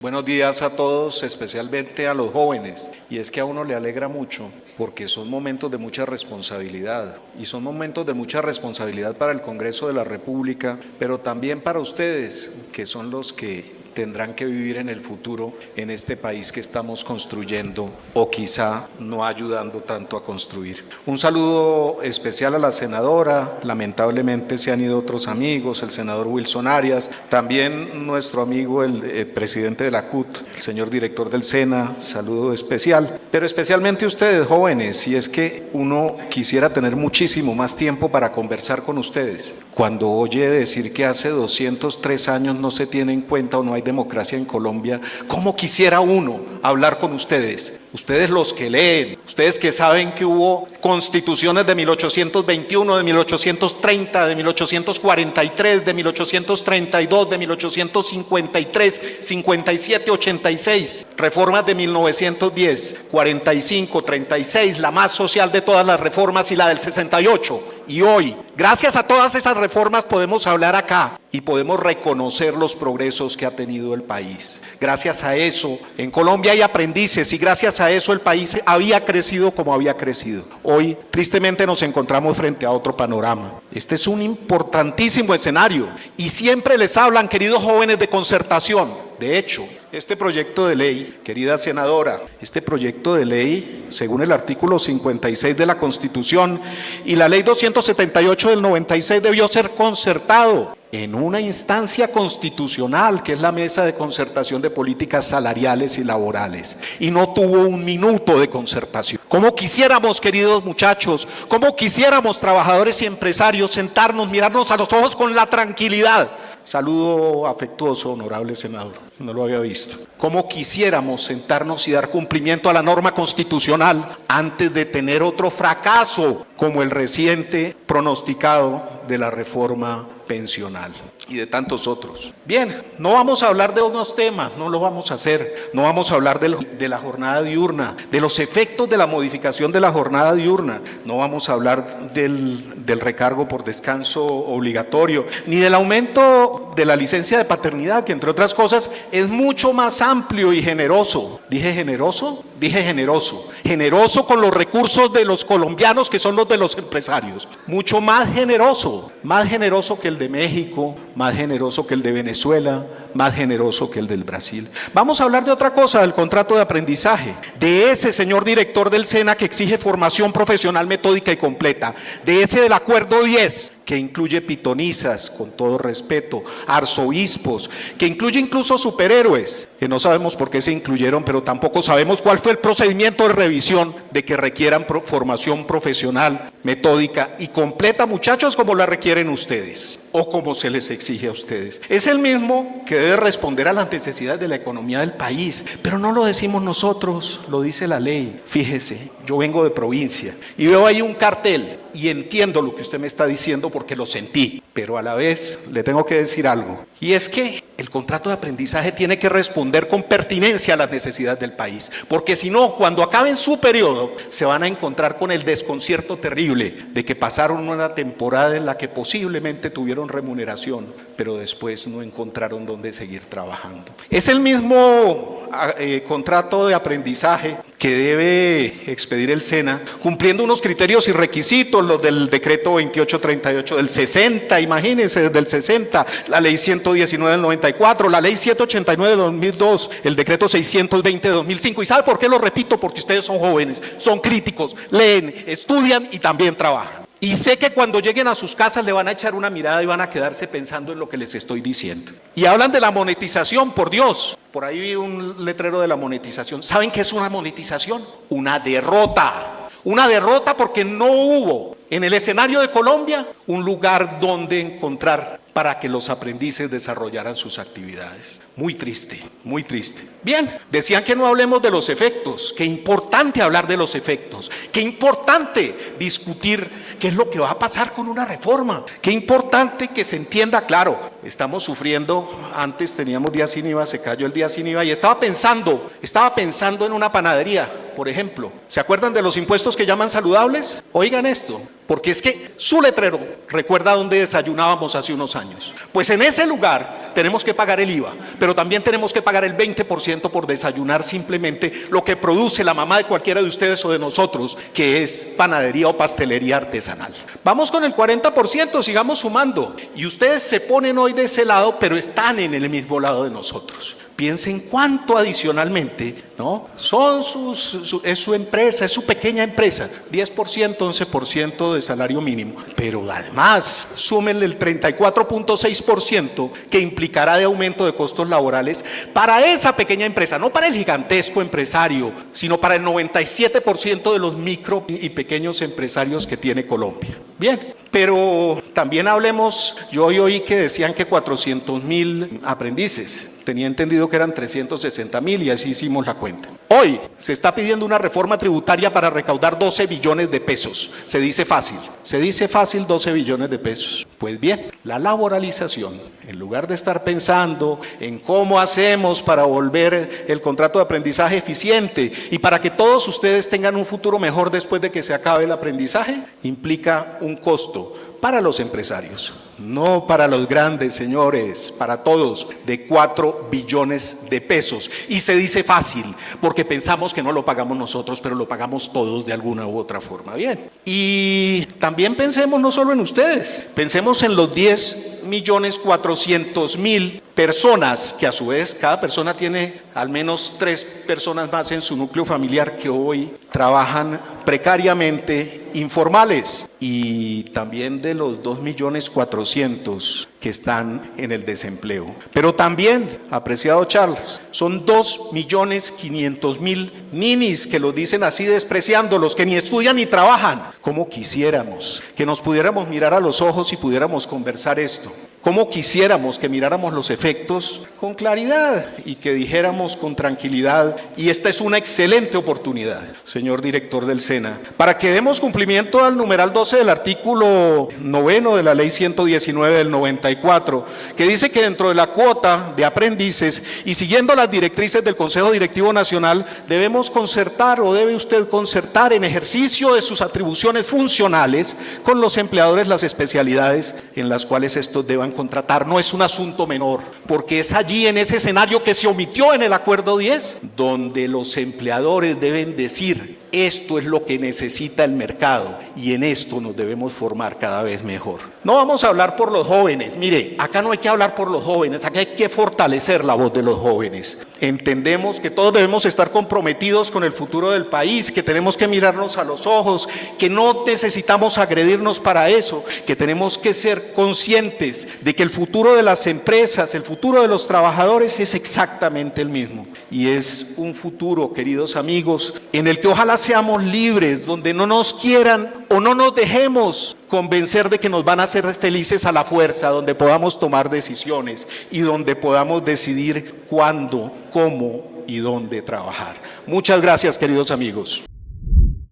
Buenos días a todos, especialmente a los jóvenes. Y es que a uno le alegra mucho porque son momentos de mucha responsabilidad. Y son momentos de mucha responsabilidad para el Congreso de la República, pero también para ustedes, que son los que tendrán que vivir en el futuro en este país que estamos construyendo o quizá no ayudando tanto a construir. Un saludo especial a la senadora, lamentablemente se han ido otros amigos, el senador Wilson Arias, también nuestro amigo el presidente de la CUT, el señor director del SENA, saludo especial, pero especialmente ustedes jóvenes, y es que uno quisiera tener muchísimo más tiempo para conversar con ustedes. Cuando oye decir que hace 203 años no se tiene en cuenta o no hay democracia en Colombia, ¿cómo quisiera uno hablar con ustedes? Ustedes los que leen, ustedes que saben que hubo constituciones de 1821, de 1830, de 1843, de 1832, de 1853, 57, 86, reformas de 1910, 45, 36, la más social de todas las reformas y la del 68. Y hoy, gracias a todas esas reformas podemos hablar acá y podemos reconocer los progresos que ha tenido el país. Gracias a eso, en Colombia hay aprendices y gracias a eso el país había crecido como había crecido. Hoy, tristemente, nos encontramos frente a otro panorama. Este es un importantísimo escenario y siempre les hablan, queridos jóvenes, de concertación. De hecho, este proyecto de ley, querida senadora, este proyecto de ley, según el artículo 56 de la Constitución y la ley 278 del 96, debió ser concertado en una instancia constitucional, que es la Mesa de Concertación de Políticas Salariales y Laborales, y no tuvo un minuto de concertación. ¿Cómo quisiéramos, queridos muchachos, cómo quisiéramos, trabajadores y empresarios, sentarnos, mirarnos a los ojos con la tranquilidad? Saludo afectuoso, honorable senador, no lo había visto. ¿Cómo quisiéramos sentarnos y dar cumplimiento a la norma constitucional antes de tener otro fracaso como el reciente pronosticado de la reforma pensional y de tantos otros? Bien, no vamos a hablar de unos temas, no lo vamos a hacer, no vamos a hablar de la jornada diurna, de los efectos de la modificación de la jornada diurna, no vamos a hablar del recargo por descanso obligatorio, ni del aumento de la licencia de paternidad, que entre otras cosas es mucho más amplio y generoso. ¿Dije generoso? Dije generoso. Generoso con los recursos de los colombianos, que son los de los empresarios. Mucho más generoso que el de México, más generoso que el de Venezuela, más generoso que el del Brasil. Vamos a hablar de otra cosa, del contrato de aprendizaje, de ese señor director del SENA que exige formación profesional metódica y completa, de ese del acuerdo 10, que incluye pitonisas, con todo respeto, arzobispos, que incluye incluso superhéroes, que no sabemos por qué se incluyeron, pero tampoco sabemos cuál fue el procedimiento de revisión de que requieran formación profesional, metódica y completa, muchachos, como la requieren ustedes, o como se les exige a ustedes. Es el mismo que debe responder a las necesidades de la economía del país, pero no lo decimos nosotros, lo dice la ley. Fíjese, yo vengo de provincia y veo ahí un cartel y entiendo lo que usted me está diciendo porque lo sentí, pero a la vez le tengo que decir algo, y es que el contrato de aprendizaje tiene que responder con pertinencia a las necesidades del país, porque si no, cuando acaben su periodo, se van a encontrar con el desconcierto terrible de que pasaron una temporada en la que posiblemente tuvieron remuneración, pero después no encontraron dónde seguir trabajando. Es el mismo contrato de aprendizaje que debe expedir el SENA, cumpliendo unos criterios y requisitos, los del decreto 2838 del 60, imagínense, desde el 60, la ley 119 del 94, la ley 789 del 2002, el decreto 620 de 2005. ¿Y sabe por qué lo repito? Porque ustedes son jóvenes, son críticos, leen, estudian y también trabajan. Y sé que cuando lleguen a sus casas le van a echar una mirada y van a quedarse pensando en lo que les estoy diciendo. Y hablan de la monetización, por Dios. Por ahí vi un letrero de la monetización. ¿Saben qué es una monetización? Una derrota. Una derrota porque no hubo en el escenario de Colombia un lugar donde encontrar para que los aprendices desarrollaran sus actividades. Muy triste, muy triste. Bien, decían que no hablemos de los efectos. Qué importante hablar de los efectos. Qué importante discutir qué es lo que va a pasar con una reforma. Qué importante que se entienda, claro, estamos sufriendo, antes teníamos día sin IVA, se cayó el día sin IVA y estaba pensando en una panadería, por ejemplo. ¿Se acuerdan de los impuestos que llaman saludables? Oigan esto, porque es que su letrero recuerda dónde desayunábamos hace unos años. Pues en ese lugar tenemos que pagar el IVA, pero también tenemos que pagar el 20% por desayunar simplemente lo que produce la mamá de cualquiera de ustedes o de nosotros, que es panadería o pastelería artesanal. Vamos con el 40%, sigamos sumando. Y ustedes se ponen hoy de ese lado, pero están en el mismo lado de nosotros. Piensen cuánto adicionalmente, ¿no? Es su empresa, es su pequeña empresa, 10%, 11% de salario mínimo. Pero además, súmenle el 34.6% que implicará de aumento de costos laborales para esa pequeña empresa, no para el gigantesco empresario, sino para el 97% de los micro y pequeños empresarios que tiene Colombia. Bien, pero también hablemos, yo hoy oí que decían que 400.000 aprendices. Tenía entendido que eran 360.000 y así hicimos la cuenta. Hoy se está pidiendo una reforma tributaria para recaudar 12 billones de pesos. Se dice fácil 12 billones de pesos. Pues bien, la laboralización, en lugar de estar pensando en cómo hacemos para volver el contrato de aprendizaje eficiente y para que todos ustedes tengan un futuro mejor después de que se acabe el aprendizaje, implica un costo para los empresarios, no para los grandes, señores, para todos, de 4 billones de pesos. Y se dice fácil, porque pensamos que no lo pagamos nosotros, pero lo pagamos todos de alguna u otra forma. Bien, y también pensemos no solo en ustedes, pensemos en los 10.400.000 personas, que a su vez cada persona tiene al menos 3 personas más en su núcleo familiar que hoy trabajan precariamente, informales, y también de los 2.400.000 que están en el desempleo. Pero también, apreciado Charles, son 2.500.000 ninis, que lo dicen así despreciándolos, que ni estudian ni trabajan. ¿Cómo quisiéramos que nos pudiéramos mirar a los ojos y pudiéramos conversar esto? ¿Cómo quisiéramos que miráramos los efectos con claridad y que dijéramos con tranquilidad, y esta es una excelente oportunidad, señor director del SENA, para que demos cumplimiento al numeral 12 del artículo 9 de la ley 119 del 94, que dice que dentro de la cuota de aprendices y siguiendo las directrices del Consejo Directivo Nacional, debemos concertar, o debe usted concertar en ejercicio de sus atribuciones funcionales con los empleadores las especialidades en las cuales estos deban contratar. No es un asunto menor, porque es allí, en ese escenario que se omitió en el acuerdo 10, donde los empleadores deben decir: esto es lo que necesita el mercado y en esto nos debemos formar cada vez mejor. No vamos a hablar por los jóvenes. Mire, acá no hay que hablar por los jóvenes, acá hay que fortalecer la voz de los jóvenes. Entendemos que todos debemos estar comprometidos con el futuro del país, que tenemos que mirarnos a los ojos, que no necesitamos agredirnos para eso, que tenemos que ser conscientes de que el futuro de las empresas, el futuro de los trabajadores es exactamente el mismo. Y es un futuro, queridos amigos, en el que ojalá seamos libres, donde no nos quieran o no nos dejemos convencer de que nos van a hacer felices a la fuerza, donde podamos tomar decisiones y donde podamos decidir cuándo, cómo y dónde trabajar. Muchas gracias, queridos amigos.